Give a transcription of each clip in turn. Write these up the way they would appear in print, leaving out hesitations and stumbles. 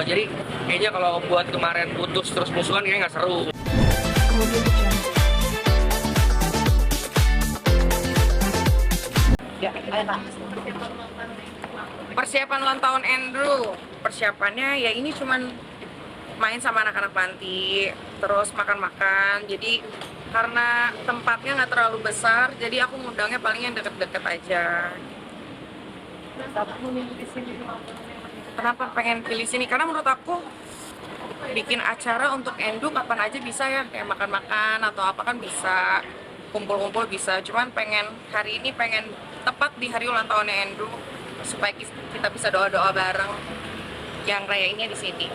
Jadi kayaknya kalau buat kemarin putus terus musuhan kayaknya nggak seru. Ya, ayo Pak. Persiapan ulang tahun Andrew, persiapannya ya ini cuman main sama anak-anak panti, terus makan-makan. Jadi karena tempatnya nggak terlalu besar, jadi aku ngundangnya paling yang deket-deket aja. Kenapa pengen pilih sini? Karena menurut aku bikin acara untuk Andrew kapan aja bisa ya, kayak makan-makan atau apa kan bisa, kumpul-kumpul bisa. Cuman hari ini pengen tepat di hari ulang tahunnya Andrew supaya kita bisa doa-doa bareng yang rayainnya di sini.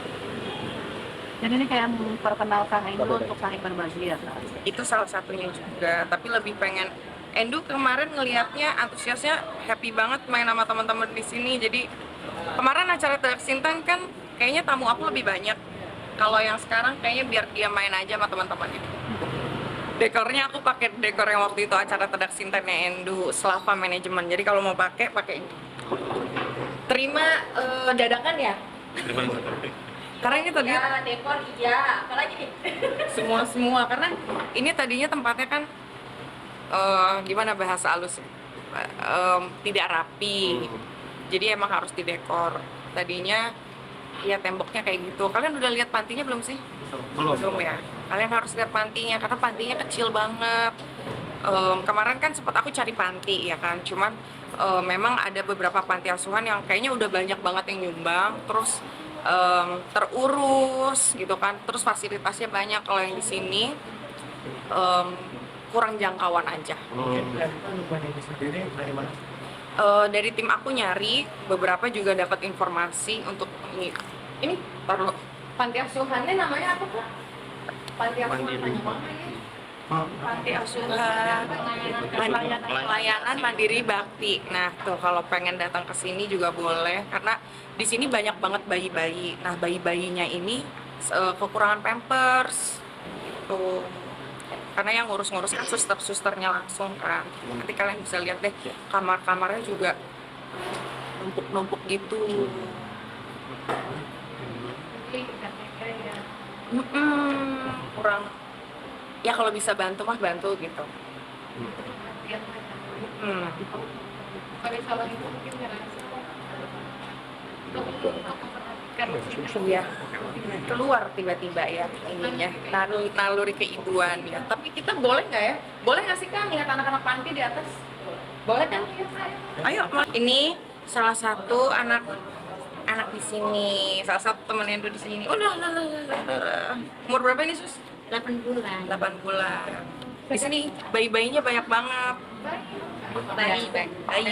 Jadi ini kayak memperkenalkan Indo untuk saling berbagi ya Kak? Itu salah satunya juga, tapi lebih pengen Endu kemarin ngelihatnya antusiasnya happy banget main sama teman-teman di sini. Jadi kemarin acara Telak Sintan kan kayaknya tamu aku lebih banyak. Kalau yang sekarang kayaknya biar dia main aja sama teman-temannya. Dekornya aku pakai dekor yang waktu itu acara Tedak Sintannya Endu, Slava Manajemen. Jadi kalau mau pakai ini. Terima dadakan ya? Karena ini tadi ya, dekor iya, apalagi nih? semua karena ini tadinya tempatnya kan gimana bahasa halus tidak rapi, jadi emang harus didekor. Tadinya ya temboknya kayak gitu. Kalian udah lihat pantinya belum sih? Belum ya. Kalian harus lihat pantinya karena pantinya kecil banget. Kemarin kan sempat aku cari panti ya kan, cuman memang ada beberapa panti asuhan yang kayaknya udah banyak banget yang nyumbang, terus terurus gitu kan, terus fasilitasnya banyak. Kalau yang di sini kurang jangkauan aja. Dari tim aku nyari, beberapa juga dapat informasi untuk ini taruh panti asuhannya namanya apa Kak? Panti asuhan mana ya? Panti asuhan pelayanan mandiri bakti. Nah tuh kalau pengen datang ke sini juga boleh, karena di sini banyak banget bayi-bayi. Nah bayi-bayinya ini kekurangan pampers tuh, karena yang ngurus-ngurus kan suster-susternya langsung kan. Nanti kalian bisa lihat deh kamar-kamarnya juga numpuk-numpuk gitu. Kurang ya, kalau bisa bantu mah bantu gitu. Ya keluar tiba-tiba ya ininya naluri keibuan ya. Tapi kita boleh nggak ya? Boleh nggak sih Kang lihat anak-anak panti di atas? Boleh kan? Ayo, ini salah satu anak di sini, salah satu temen Endo di sini. Umur berapa ini Sus? 8 bulan. 8 bulan. Di sini bayi-bayinya banyak banget. Bayi. Ada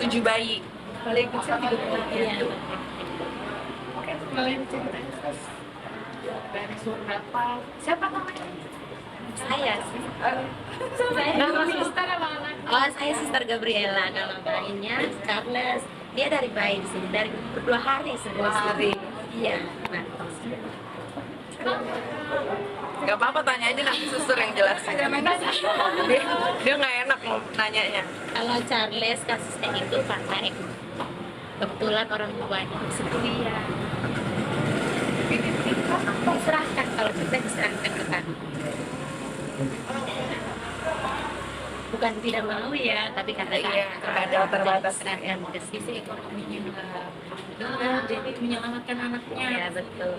7 bayi. Paling kecil 3 bulan. Iya. Kalian ceritain Sus dari berapa? Siapa namanya? Saya sih. Nama suster apa anak? Oh, saya Suster Gabriela. Nama lainnya Charles. Dia dari bayi di sini, dari 2 hari sudah. 2 hari. Iya. Nah, Gak apa-apa, tanya aja nanti suster yang jelasin. Dia nggak enak mau nanyanya. kalau Charles kasusnya itu karena kebetulan orang tuanya masih kuliah. Diserahkan, kalau kita diserahkan ke kami. Bukan tidak mau ya, tapi karena terbatas. sedangkan dari sisi ekonominya enggak, jadi menyelamatkan anaknya. Ya betul.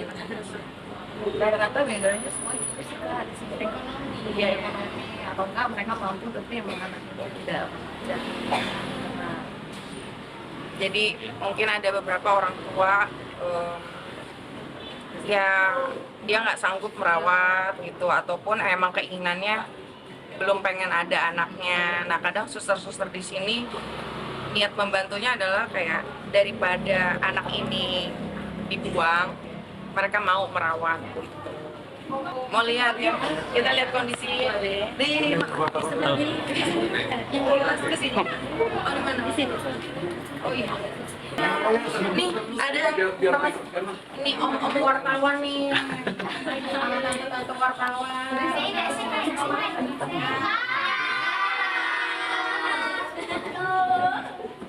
Rata-rata bedanya semua gitu sih Kak, di sini Ekonomi. ya ekonomi atau enggak mereka mampu tapi emang anaknya tidak. Nah, jadi mungkin ada beberapa orang tua yang dia nggak sanggup merawat gitu, ataupun emang keinginannya belum pengen ada anaknya. Nah kadang suster-suster di sini niat membantunya adalah kayak daripada anak ini dibuang, mereka mau merawat gitu. Mau lihat ya? Kita lihat kondisinya di yang jelas ke sini. Oh di mana? Di sini. Oh iya. Nih ada ini om wartawan nih. Tante wartawan.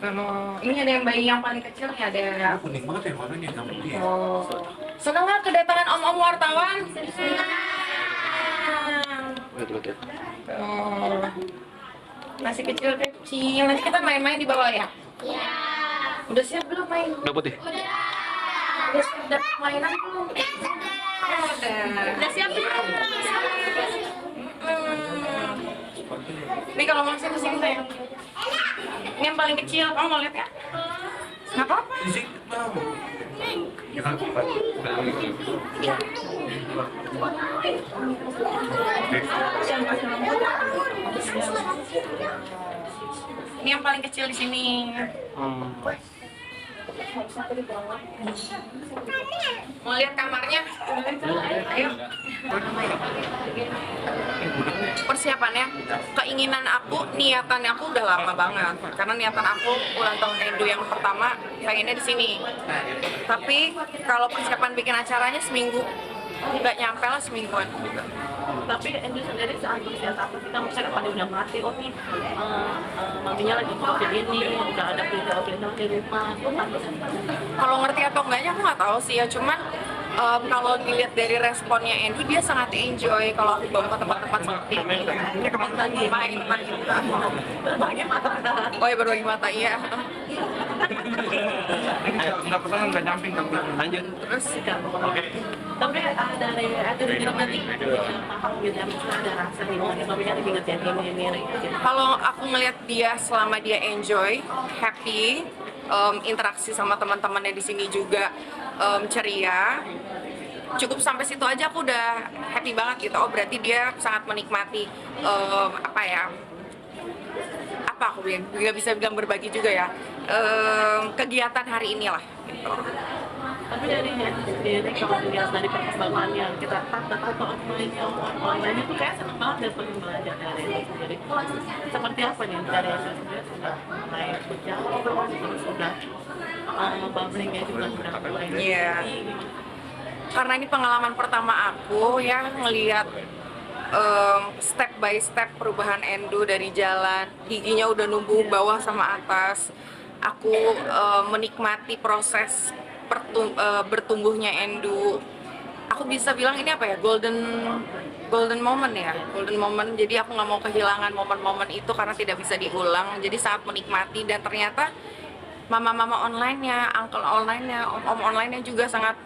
Ini ada yang bayi yang paling kecil nih, ada. Kuning banget ya warnanya sama dia. Oh. Seneng nggak kedatangan om-om wartawan? Betul. Oh. Masih kecil-kecil. Nanti kita main-main di bawah ya? Iya. Udah siap belum main? Udah putih. Udah siap dapat mainan belum? Udah siap belum? Nih kalau mau sini sini sayang. Ini yang paling kecil, kamu mau lihat ya? Nggak apa-apa. Di sini, Bang. Ya kan, Pak. Ini yang paling kecil di sini. Mau lihat kamarnya? Ayo. Persiapannya, keinginan aku, niatan aku udah lama banget. Karena niatan aku ulang tahun Endu yang pertama pengennya di sini. Tapi kalau persiapan bikin acaranya seminggu, nggak nyampe lah semingguan. Tapi Endu sendiri seantusias apa kita misalnya pada udah mati, oh nih maminya lagi bikin ini, udah ada berita-berita di rumah, itu Kalau ngerti atau enggaknya aku nggak tahu sih ya, cuman kalau dilihat dari responnya Endu, dia sangat enjoy kalau aku bawa ke tempat-tempat seperti ini. Main. berbagi mata. Oh ya, berbagi mata, iya. Nggak pesan, nggak nyamping, lanjut. Terus Tapi dari bilang nanti paham gitu ya, misalnya ada rasa nih, oh ini maminya diingetin ini gitu. kalau aku ngelihat dia selama dia enjoy, happy, interaksi sama teman-temannya di sini juga ceria, cukup sampai situ aja aku udah happy banget gitu. Oh berarti dia sangat menikmati apa aku bilang, nggak bisa bilang berbagi juga ya, kegiatan hari ini lah gitu. Tapi dari kalau dilihat dari perkembangan yang kita tahu online itu kayak seneng banget dan pengen belajar dari itu sendiri. Seperti apa nih dari itu sendiri sudah mulai berjalan terus sudah bubblingnya juga sudah mulai. Iya. Karena ini pengalaman pertama aku ya ngelihat step by step perubahan Endu dari jalan, giginya udah numbuh bawah sama atas. Aku menikmati proses bertumbuhnya Endu. Aku bisa bilang ini apa ya, golden moment ya, golden moment. Jadi aku nggak mau kehilangan momen-momen itu karena tidak bisa diulang. Jadi sangat menikmati, dan ternyata mama-mama online-nya, uncle online-nya, om-om online-nya juga sangat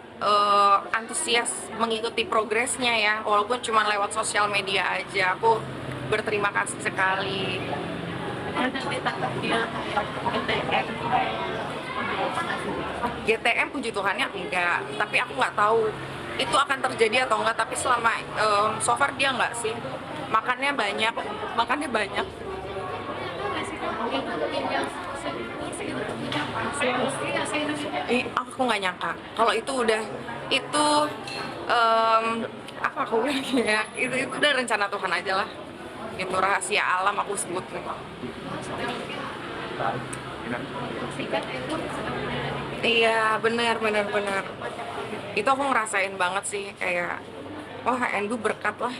antusias mengikuti progresnya ya, walaupun cuma lewat sosial media aja. Aku berterima kasih sekali. Ada ditangkap dia GTM puji Tuhannya enggak, tapi aku nggak tahu itu akan terjadi atau enggak. Tapi selama so far dia enggak sih, makannya banyak. Aku nggak nyangka kalau itu udah apa aku bilang ya, itu udah rencana Tuhan aja lah, itu rahasia alam aku sebut. Iya, benar. Itu aku ngerasain banget sih, kayak wah Endu berkat lah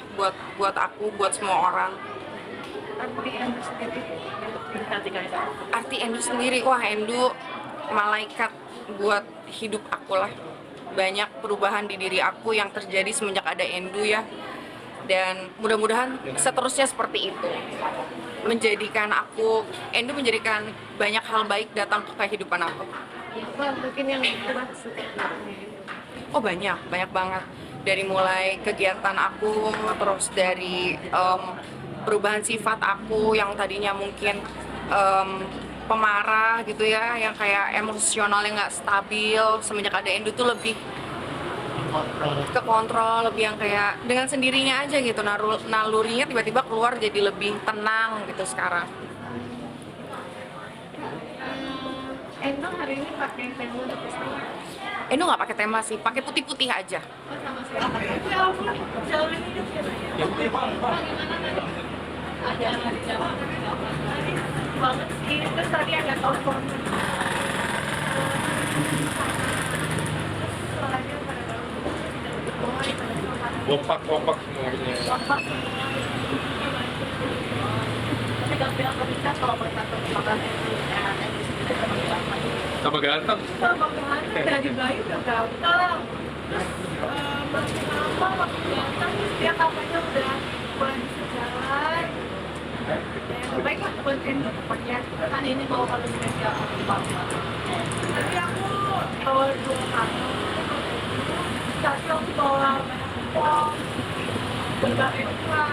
buat aku, buat semua orang. Arti Endu sendiri, wah Endu malaikat buat hidup aku lah. Banyak perubahan di diri aku yang terjadi semenjak ada Endu ya. Dan mudah-mudahan seterusnya seperti itu. Endu menjadikan banyak hal baik datang ke kehidupan aku. mungkin yang Oh banyak banget. Dari mulai kegiatan aku, terus dari perubahan sifat aku yang tadinya mungkin pemarah gitu ya, yang kayak emosionalnya nggak stabil. Semenjak ada Endu tuh lebih ke kontrol, lebih yang kayak dengan sendirinya aja gitu, nalurinya tiba-tiba keluar jadi lebih tenang gitu sekarang. Endu hari ini pakai tema untuk festival. Endu nggak pakai tema sih, pakai putih-putih aja. Sama siapa? Ya ampun, jauh ini ada banget sih. Terus tadi ada telepon. Kompak semuanya. Tapi kalau bilang kalau bisa kalau bertatu makan enak Sama ganteng. Dari bayi udah ganteng. Terus makin lama makin ganteng, terus dia katanya udah mulai bisa jalan. Ya, baik lah buat Endo pokoknya. Kan ini bawa kalau spesial apa. Tapi aku bawa 2 kantong. Tapi aku bawa banyak kupon. Enggak enak.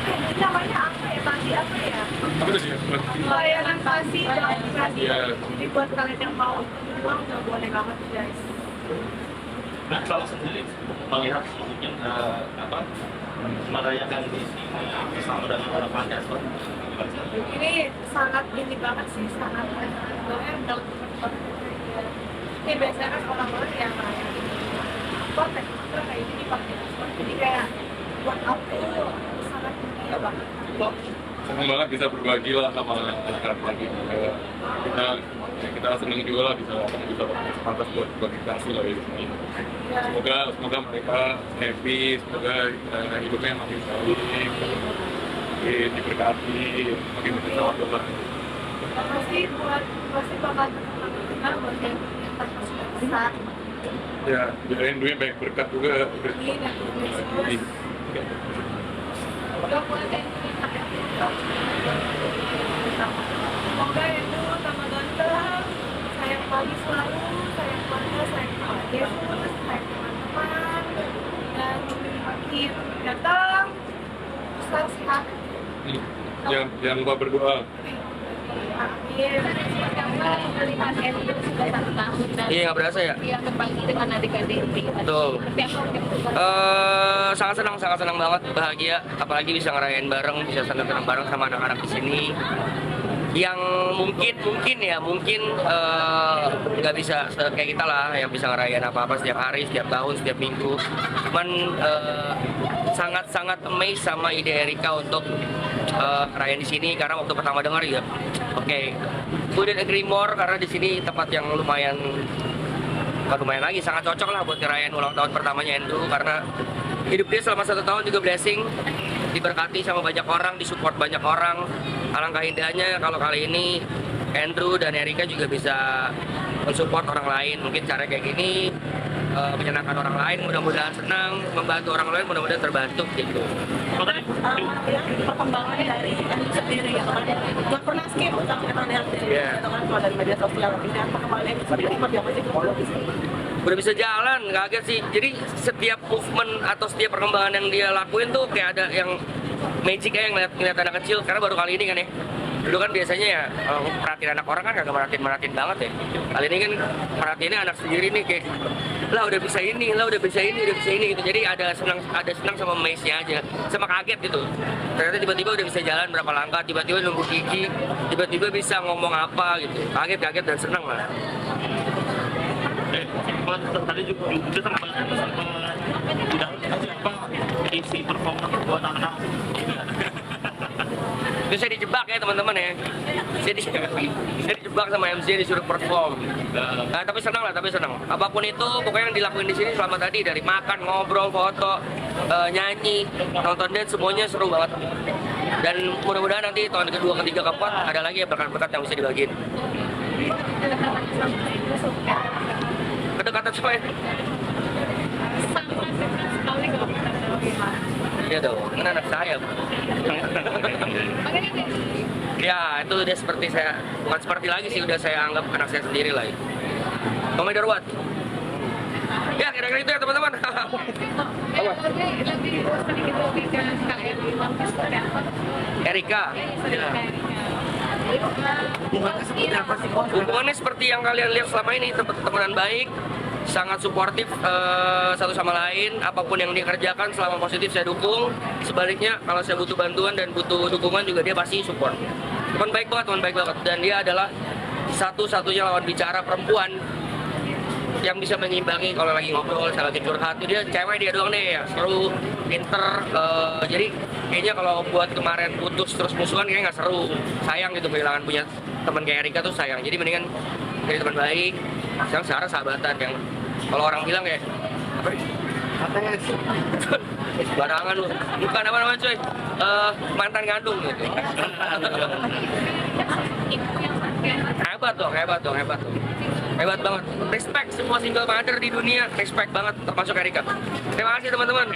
Ini namanya apa ya? Pasti apa ya? Apa tadi ya? Layanan pasti dan pasti. Iya. Jadi buat kalian yang mau uang nggak boleh banget guys. Nah, kalau sendiri melihat mungkin merayakan di sini bersama dengan para pantai seperti Ini sangat ini banget sih, sangat soalnya dalam ini biasanya kan orang-orang yang merayakan apa tekniknya kayak ini dipakai jadi kayak buat aku sangat mulia banget. Senang banget bisa berbagi lah sama anak-anak lagi. Kita senang juga lah bisa pantas buat bagi kasih lah di sini. Semoga mereka happy, semoga hidupnya makin baik, makin diberkati, makin bisa Allah. Pasti bakal terkenal buat yang besar. Ya, biarin duitnya banyak berkat juga. Amin. Udah buat yang semoga itu sama ganteng, sayang pagi selalu, sayang keluarga, sayang Pak Yesus, sayang teman-teman, dan makin ganteng, besar sehat. Jangan lupa berdoa. Amin. melihat Endo sudah 1 tahun dan Iya, nggak berasa ya? dia berbagi dengan adik-adik. Betul. Seperti apa? Sangat senang banget, bahagia, apalagi bisa ngerayain bareng, bisa senang-senang bareng sama anak-anak di sini. Yang mungkin nggak bisa kayak kita lah, yang bisa ngerayain apa-apa setiap hari, setiap tahun, setiap minggu. Cuman sangat amazed sama ide Erika untuk ngerayain di sini karena waktu pertama dengar ya, oke, couldn't agree more karena di sini tempat yang lumayan lagi sangat cocok lah buat ngerayain ulang tahun pertamanya Andrew karena hidup dia selama 1 tahun juga blessing, diberkati sama banyak orang, disupport banyak orang. Alangkah indahnya kalau kali ini Andrew dan Erika juga bisa mensupport orang lain, mungkin cara kayak gini menyenangkan orang lain, mudah-mudahan senang, membantu orang lain, mudah-mudahan terbantu gitu. Perkembangan dari Endo sendiri ya kan, nggak pernah skip untuk kita lihat dari media sosial, lihat perkembangan Endo sendiri seperti apa sih? Udah bisa jalan, kaget sih. Jadi setiap movement atau setiap perkembangan yang dia lakuin tuh kayak ada yang magic kayak ngeliat anak kecil. Karena baru kali ini kan ya. Dulu kan biasanya ya perhatiin anak orang kan kagak merhatiin banget ya. Kali ini kan perhatiinnya anak sendiri nih kayak lah udah bisa ini gitu. Jadi ada senang sama amaze-nya aja, sama kaget gitu. Ternyata tiba-tiba udah bisa jalan berapa langkah, tiba-tiba nunggu gigi, tiba-tiba bisa ngomong apa gitu. Kaget dan senang lah. Tadi juga sempat tidak apa isi performa buat anak-anak. Itu saya dijebak ya teman-teman ya. Saya dijebak sama MC disuruh perform. Nah, tapi senang. Apapun itu pokoknya yang dilakuin di sini selama tadi dari makan, ngobrol, foto, nyanyi, nonton dance semuanya seru banget. Dan mudah-mudahan nanti tahun kedua, ketiga, keempat ada lagi ya berkat-berkat yang bisa dibagiin. Kedekatan sama ya? Sangat dekat sekali kalau kita tahu. Iya dong, kan anak saya. Ya, itu udah seperti saya, bukan seperti lagi sih, udah saya anggap anak saya sendiri lah. No matter what. Ya, kira-kira itu ya teman-teman. Erika. Ya. Hubungannya seperti yang kalian lihat selama ini, teman baik, sangat suportif satu sama lain. Apapun yang dia kerjakan selama positif saya dukung. Sebaliknya kalau saya butuh bantuan dan butuh dukungan juga dia pasti support. Teman baik banget. Dan dia adalah satu-satunya lawan bicara perempuan yang bisa mengimbangi kalau lagi ngobrol, saya lagi curhat. Dia cewek dia doang deh, ya, seru, pinter. Jadi kayaknya kalau buat kemarin putus terus musuhan kayaknya nggak seru. Sayang gitu kehilangan punya teman kayak Erika tuh sayang. Jadi mendingan jadi teman baik. Sekarang sahabatan yang kalau orang bilang kayak apa? tes. Barangan lu. Bukan apa namanya cuy. Mantan kandung gitu. Hebat dong. Hebat banget. Respect semua single mother di dunia. Respect banget termasuk Erika. Terima kasih teman-teman.